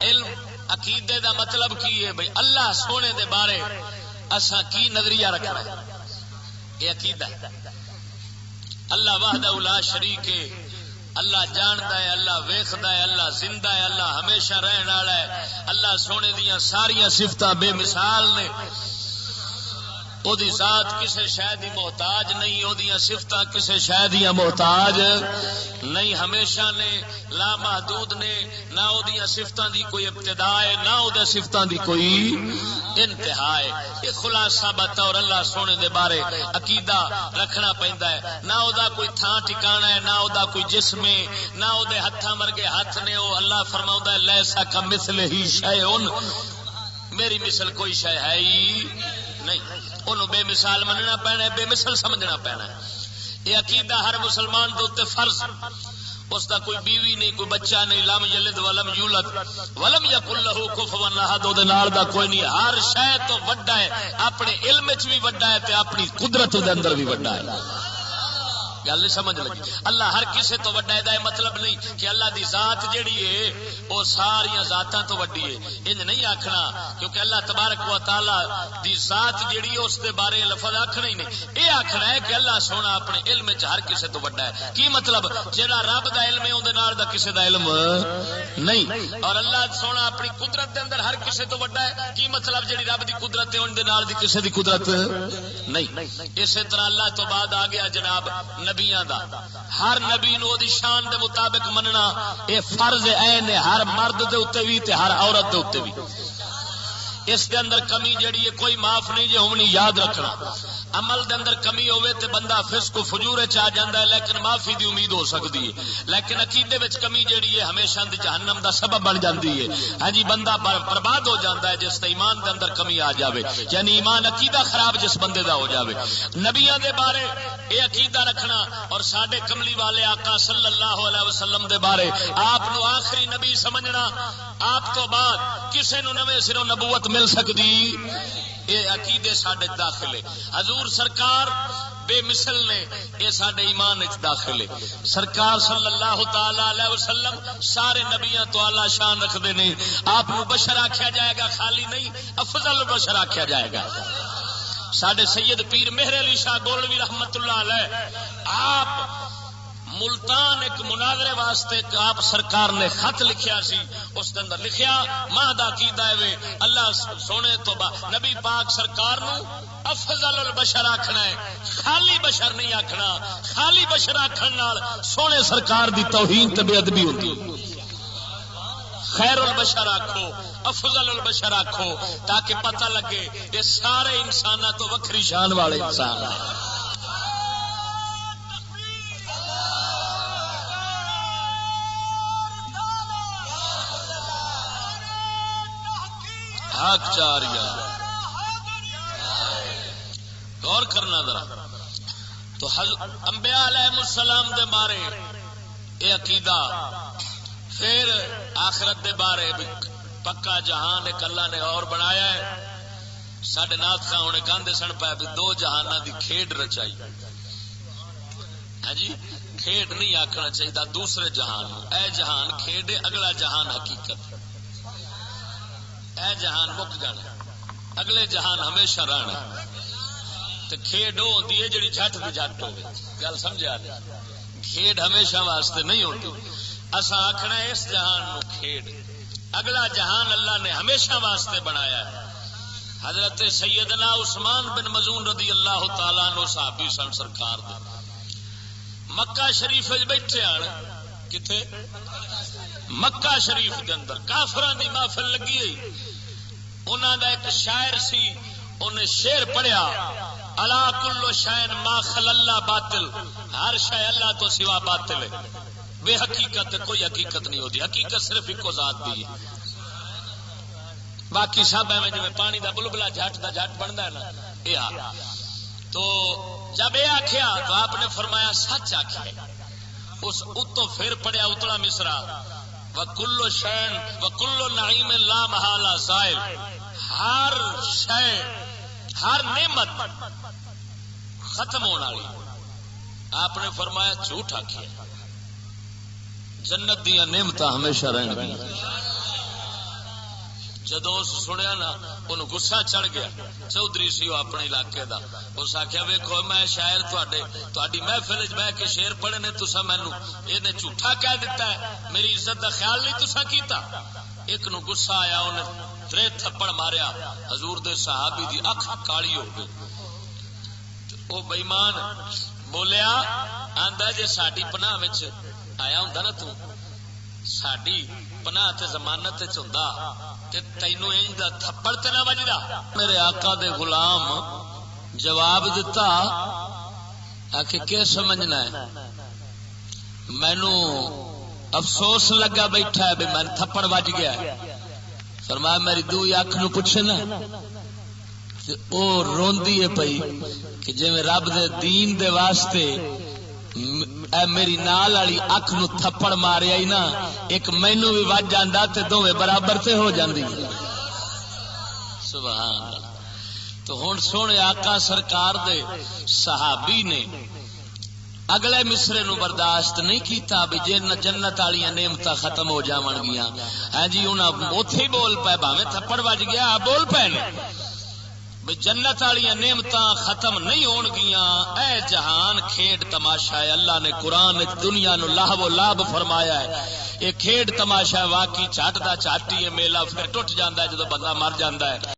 علم عقیدے دا مطلب کی ہے بھئی اللہ سونے دے بارے اساں کی نظریہ رکھنا ہے، یہ عقیدہ ہے۔ اللہ وحدہ لا شریک ہے، اللہ جاندا ہے، اللہ ویکھدا ہے، اللہ زندہ ہے، اللہ ہمیشہ رہن والا ہے، اللہ سونے دیاں ساریاں صفتاں بے مثال نے، او دی ذات کسے شے دی محتاج نہیں، او دیاں صفتاں کسے شے دیاں محتاج نہیں، ہمیشہ نے، لا محدود نے، نہ او دیاں صفتاں دی کوئی ابتدا ہے نہ او دے صفتاں دی کوئی انتہا ہے۔ یہ خلاصہ بطور اللہ سونے دے بارے عقیدہ رکھنا پیندا ہے، نہ او دا کوئی تھاں ٹھکانا ہے، نہ او دا کوئی جسم ہے، نہ او دے ہتھاں ورگے ہاتھ نے، او اللہ فرماوندا ہے لیسا کمثلہ شیء، میری مثل کوئی شے ہے ہی نہیں، انہوں بے مثال مننا پینا ہے، بے مثل سمجھنا پینا ہے۔ یہ عقیدہ ہر مسلمان دے اوتے فرض، اس دا کوئی بیوی نہیں، کوئی بچہ نہیں، لم یلد ولم یولد ولم یکن لہ کفوا احد، او دے نال دا کوئی نہیں، ہر شے تو وڈا ہے، اپنے علم وچ بھی وڈا ہے تے اپنی قدرت دے اندر بھی وڈا ہے۔ گل نہیں سمجھ لگی؟ اللہ ہر کسے تو وڈا ہے، یہ مطلب نہیں کہ اللہ دی ذات جیڑی ہے وہ ساری ذاتاں تو وڈی ہے، انج نہیں آکھنا، کیونکہ اللہ تبارک و تعالی دی ذات جیڑی ہے اس دے بارے لفظ آکھنا ہی نہیں، یہ آکھنا ہے کہ اللہ سونا اپنے علم وچ ہر کسے تو وڈا ہے۔ کی مطلب؟ جیڑا رب دا علم ہے اون دے نال دا کسے دا علم نہیں، اور اللہ سونا اپنی قدرت دے اندر ہر کسے تو وڈا ہے۔ کی مطلب؟ جیڑی رب دی قدرت ہے اون دے نال دی کسے دی قدرت نہیں۔ اسی طرح اللہ تو بعد آ گیا جناب نبیاں دا، ہر نبی نو دی شان دے مطابق مننا اے فرض عین ہے، ہر مرد دے اوتے بھی تے ہر عورت دے اوتے بھی۔ اس دے اندر کمی جڑی ہے کوئی معاف نہیں جے ہونی، یاد رکھنا۔ عمل دے اندر کمی ہوئے تے بندہ فسق و فجور چ آ جاندا ہے، لیکن معافی دی امید ہو سکتی ہے، لیکن عقیدے وچ کمی جڑی ہے ہمیشہ دی جہنم دا سبب بن جاندی ہے۔ ہاں جی، بندہ برباد ہو جاندا ہے جس تے ایمان دے اندر کمی آ جاوے، یعنی ایمان عقیدہ خراب جس بندے دا ہو جاوے۔ نبیاں دے بارے یہ عقیدہ رکھنا، اور ساڈے کملی والے آقا صلی اللہ علیہ وسلم دے بارے آپ نو آخری نبی سمجھنا، آپ تو بعد کسے نو نویں سروں نبوت مل سکتی، یہ عقیدے ساڈے داخل ہے۔ حضور سرکار بے مثل نے، یہ ساڈے ایمان وچ داخل ہے۔ سرکار صلی اللہ تعالی علیہ وسلم سارے نبیاں تو اعلی شان رکھدے نے، آپ نو بشر آکھیا جائے گا خالی نہیں، افضل بشر آکھیا جائے گا۔ ساڈے سید پیر مہر علی شاہ گولوی رحمت اللہ علیہ، آپ ملتان ایک مناظرے واسطے آپ سرکار نے خط لکھیا سی، اس کے اندر لکھیا ماں دا عقیدہ ہے اللہ سونے تو نبی پاک سرکار نو افضل البشر آکھنا ہے، خالی بشر نہیں آکھنا، خالی بشر آکھن نال سونے سرکار دی توہین تے بے ادبی ہوندی۔ خیر البشر آکھو، افضل البشر آکھو، تاکہ پتہ لگے یہ سارے انساناں تو وکھری شان والے انسان ہیں۔ حق چاریا غور کرنا ذرا، تو انبیاء علیہ السلام دے بارے یہ عقیدہ، پھر آخرت دے بارے بھی پکا جہان ایک اللہ نے اور بنایا ہے۔ ساڈے نات خاں ہونے کاندے سن پائے بھی دو جہاناں دی کھیڈ رچائی، ہاں جی، کھیڈ نہیں آکھنا چاہیے دوسرے جہان، اے جہان کھیڈ، اگلا جہان حقیقت، اے جہان مک جانا، اگلے جہان ہمیشہ رہنا، تے کھیڈ وہ ہوندی ہے جڑی جھٹ دی جھٹ ہوے، گل سمجھا نہیں، کھیڈ ہمیشہ واسطے نہیں ہوتی۔ اساں آکھنا اس جہان نو کھیڈ، اگلا جہان اللہ نے ہمیشہ واسطے بنایا ہے۔ حضرت سیدنا عثمان بن مظعون رضی اللہ تعالیٰ عنہ صحابی سن سرکار دے، مکہ شریف وچ بیٹھے آن، کتے مکہ شریف دے اندر کافران دی محفل لگی ہوئی، انہاں دا ایک شاعر سی، انہیں شعر پڑھیا، الا کل شیء ما خلا اللہ باطل، ہر شے اللہ تو سوا باطل ہے، بے حقیقت کوئی حقیقت نہیں ہوتی، حقیقت صرف ایک ذات دی ہے، باقی سب ایویں جویں پانی دا بلبلا جھٹ دا جھٹ بندا ہے نا، یہ تو جب یہ آکھیا تو آپ نے فرمایا سچ آکھیا، اس اتو پھر پڑھیا اتلا مصرا، وَكُلُّ شَيْءٍ وَكُلُّ نَعِيمٍ لَا مَحَالَ زَائِلٌ، ہر شے، ہر نعمت ختم ہونے والی، آپ نے فرمایا جھوٹ آکھیا، جنت دیا نعمتاں ہمیشہ رہن گی، جدو اس سنیا نا انہوں غصہ چڑھ گیا. چودھری سی وہ اپنے علاقے دا. اس آخیا ویکھو میں شاعر تہاڈی محفل وچ بیٹھ کے شعر پڑھے نے تساں مینوں یہ جھوٹا کہہ دیتا ہے, میری عزت دا خیال نہیں تساں کیتا. ایک نو غصہ آیا, انہیں 3 تھپڑ ماریا. حضور دے صحابی دی اکھ کالی ہو گئی. وہ بے ایمان بولیا, آندا جے ساڈی پناہ وچ آیا ہوندا نا تو ساڈی پناہ تے ضمانت وچ ہوندا تے تینوں انج دا تھپڑ تے نہ وجدا. میرے آقا دے غلام جواب دیتا کہ کیا سمجھنا ہے, مینوں افسوس لگا بیٹھا ہے بھی میں تھپڑ وج گیا. فرمایا میری دوئی اکھ نو پوچھے نا, او روندی ہے پئی کہ جے میں رب دے دین دے واسطے اے میری نال والی اکھ نو تھپڑ ماریا ہی نا, ایک مینوں بھی وج جاندا تے دوویں برابر تے ہو جاندی. سبحان اللہ. تو ہن سونے آقا سرکار دے صحابی نے اگلے مصرے نو برداشت نہیں کیتا بھی جنت والی نعمتاں ختم ہو جاون گیاں. ہاں جی انہاں اوتھے ہی بول پے, بھاویں تھپڑ وج گیا بول پے نے بھی جنت والی نعمتاں ختم نہیں ہون گیاں. اے جہان کھیڈ تماشا ہے. اللہ نے قرآن دنیا نو لاہو و لاب فرمایا ہے. یہ کھیڈ تماشا واقعی چٹ دا چٹ ہی ہے, میلہ پھر ٹوٹ جاندا ہے جدوں بندہ مر جاندا ہے.